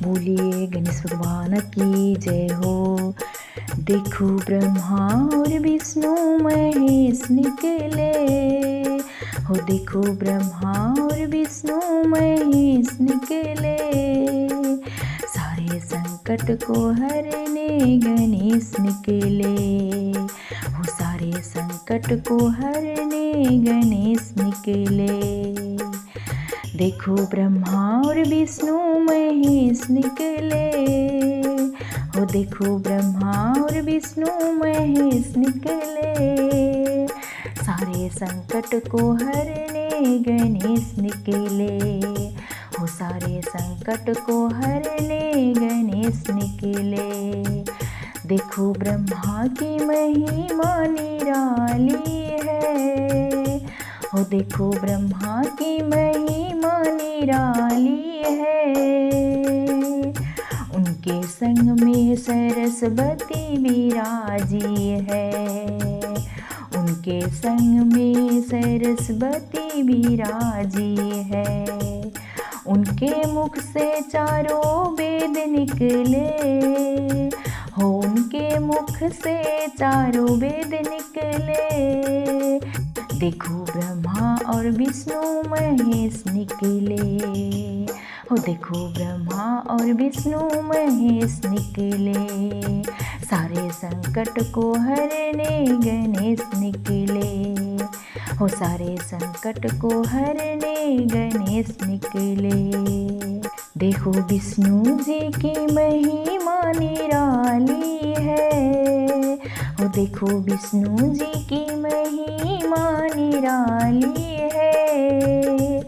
बोलिए गणेश भगवान की जय हो। देखो ब्रह्मा और विष्णु महेश निकले हो, देखो ब्रह्मा और विष्णु महेश निकले। सारे संकट को हरने गणेश निकले हो, सारे संकट को हरने गणेश निकले। देखो ब्रह्मा और विष्णु महेश निकले हो, देखो ब्रह्मा और विष्णु महेश निकले। सारे संकट को हरने गणेश निकले हो, सारे संकट को हरने गणेश निकले। देखो ब्रह्मा की महिमा निराली है हो, देखो ब्रह्मा की महिमा निराली है। उनके संग में सरस्वती विराजी है, उनके संग में सरस्वती विराजी है। उनके मुख से चारों वेद निकले हो, उनके मुख से चारों वेद निकले। देखो ब्रह्मा और विष्णु महेश निकले हो, देखो ब्रह्मा और विष्णु महेश निकले। सारे संकट को हरने गणेश निकले हो, सारे संकट को हरने गणेश निकले। देखो विष्णु जी की महिमा निराली है हो, देखो विष्णु जी की महिमा निराली है।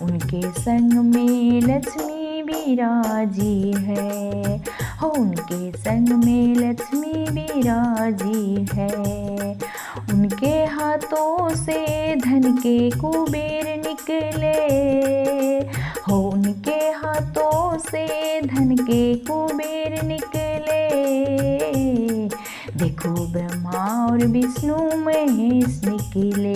उनके संग में लक्ष्मी विराजी है हो, उनके संग में लक्ष्मी विराजी है। उनके हाथों से धन के कुबेर निकले हो, उनके हाथों से धन के कुबेर निकले। देखो ब्रह्मा और विष्णु महेश निकले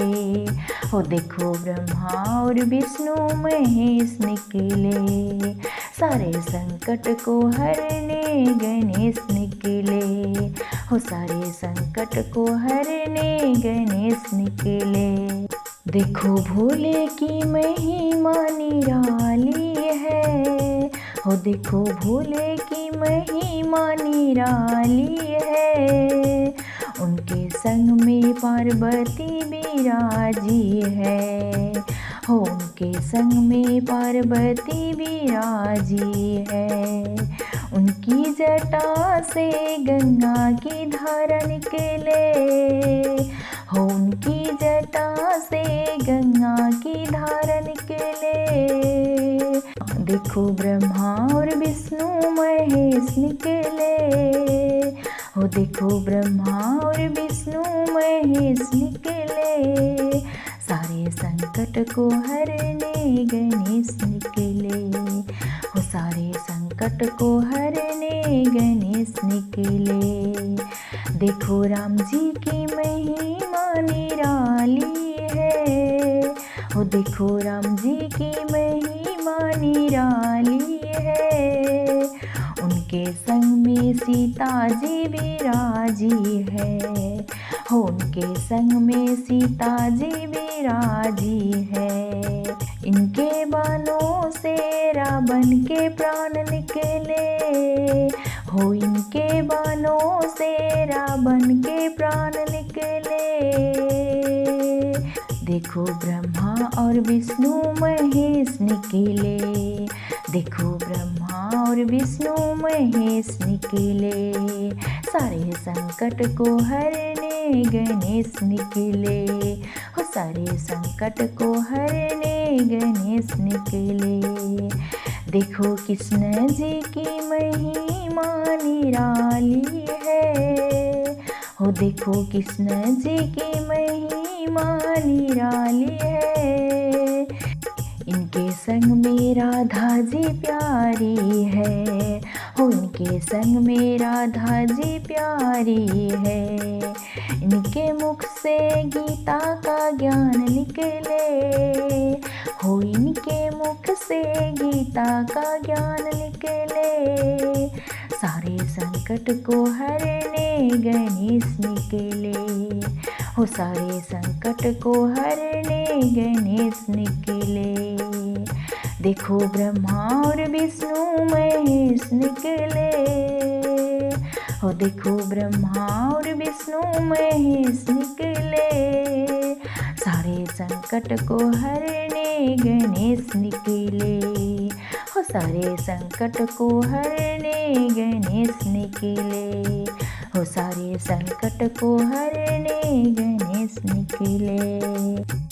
हो, देखो ब्रह्मा और विष्णु महेश निकले। सारे संकट को हरने गणेश निकले हो, सारे संकट को हरने गणेश निकले। देखो भोले की महिमा निराली है हो, देखो भोले की महिमा निराली है। उनके संग में पार्वती विराजी है हो, उनके संग में पार्वती विराजी है। उनकी जटा से गंगा की धारा निकले हो, उनकी जटा से गंगा की धारा निकले। देखो ब्रह्मा और विष्णु महेश निकले हो, देखो ब्रह्मा और विष्णु महेश निकले। सारे संकट को हरने गणेश निकले हो, सारे संकट को हरने गणेश निकले। देखो राम जी की महिमा निराली है हो, देखो राम जी की महिमा निराली है। उनके संग में सीता जी विराजी है हो, उनके संग में सीता जी विराजी है। इनके बाणों से रावण के प्राण निकले हो, इनके बाणों से रावण के प्राण निकले। देखो ब्रह्मा और विष्णु महेश निकले, देखो ब्रह्मा और विष्णु महेश निकले। सारे संकट को हरने गणेश निकले हो, सारे संकट को हरने गणेश निकले। देखो कृष्ण जी की महिमा निराली है हो, देखो कृष्ण जी की महिमा निराली है। इनके संग में राधा जी प्यारी है हो इनके संग में राधा जी प्यारी है, इनके मुख से गीता का ज्ञान निकले, हो इनके मुख से गीता का ज्ञान निकले, सारे संकट को हरने गणेश निकले, हो सारे संकट को हरने गणेश निकले। देखो ब्रह्मा और विष्णु महेश निकले, हो देखो ब्रह्मा और विष्णु महेश निकले, सारे संकट को हरने गणेश निकले, हो सारे संकट को हरने गणेश निकले, हो सारे संकट को हरने गणेश निकले।